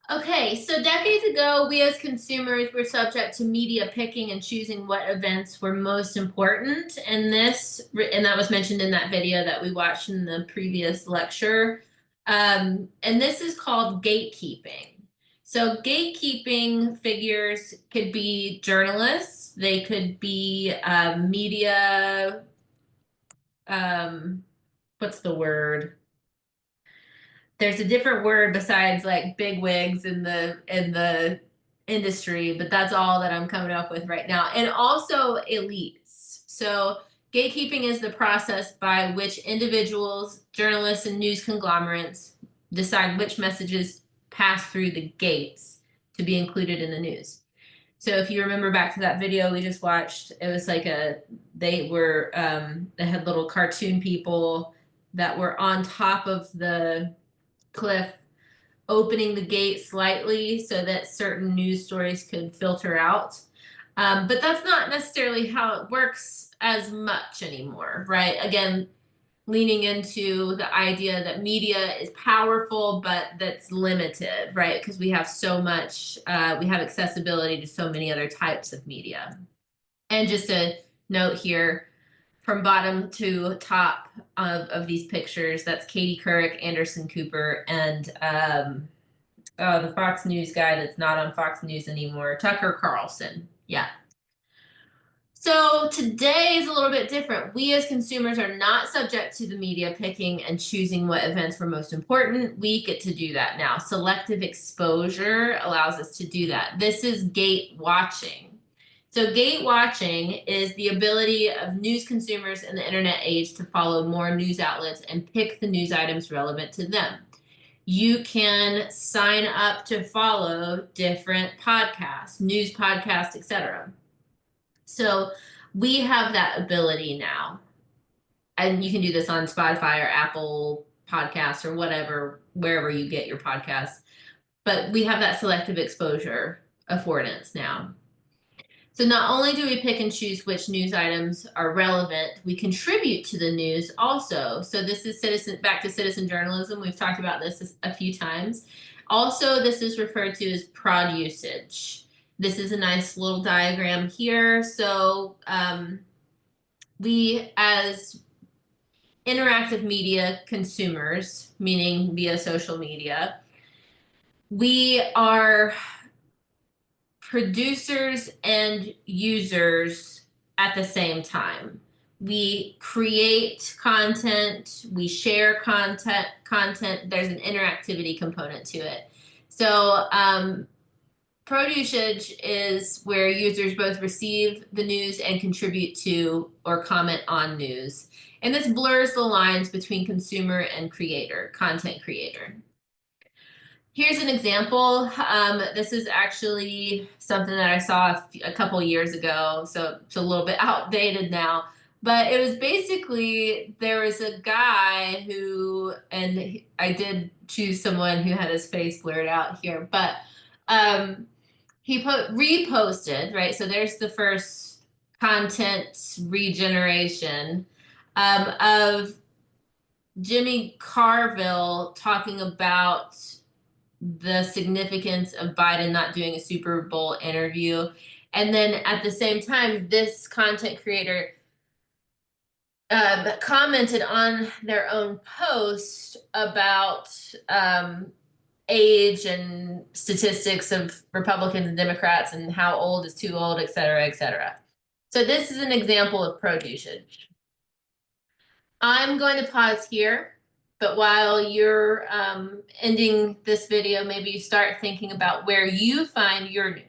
Okay, so decades ago, we as consumers were subject to media picking and choosing what events were most important. And that was mentioned in that video that we watched in the previous lecture. And this is called gatekeeping. So, gatekeeping figures could be journalists, they could be media, um, what's the word? There's a different word besides like big wigs in the industry, but that's all that I'm coming up with right now. And also elites. So gatekeeping is the process by which individuals, journalists, and news conglomerates decide which messages pass through the gates to be included in the news. So if you remember back to that video we just watched, it was like they had little cartoon people that were on top of the cliff, opening the gate slightly so that certain news stories could filter out. But that's not necessarily how it works as much anymore, right? Again, leaning into the idea that media is powerful, but that's limited, right? Because we have so much, we have accessibility to so many other types of media. And just a note here, from bottom to top of these pictures, that's Katie Couric, Anderson Cooper, and the Fox News guy that's not on Fox News anymore, Tucker Carlson. Yeah. So today is a little bit different. We as consumers are not subject to the media picking and choosing what events were most important. We get to do that now. Selective exposure allows us to do that. This is gate watching. So gate watching is the ability of news consumers in the internet age to follow more news outlets and pick the news items relevant to them. You can sign up to follow different podcasts, news podcasts, etc. So we have that ability now. And you can do this on Spotify or Apple Podcasts or whatever, wherever you get your podcasts. But we have that selective exposure affordance now. So not only do we pick and choose which news items are relevant, we contribute to the news also. So this is back to citizen journalism. We've talked about this a few times. Also, this is referred to as prod usage. This is a nice little diagram here. So we as interactive media consumers, meaning via social media, we are producers and users at the same time. We create content, we share content, there's an interactivity component to it. So usage is where users both receive the news and contribute to or comment on news. And this blurs the lines between consumer and creator, content creator. Here's an example. This is actually something that I saw a couple years ago, so it's a little bit outdated now. But it was basically, there was a guy who, and I did choose someone who had his face blurred out here, but he reposted, right? So there's the first content regeneration of Jimmy Carville talking about the significance of Biden not doing a Super Bowl interview. And then at the same time, this content creator commented on their own post about age and statistics of Republicans and Democrats and how old is too old, et cetera, et cetera. So this is an example of prod usage. I'm going to pause here, but while you're ending this video, maybe you start thinking about where you find your news.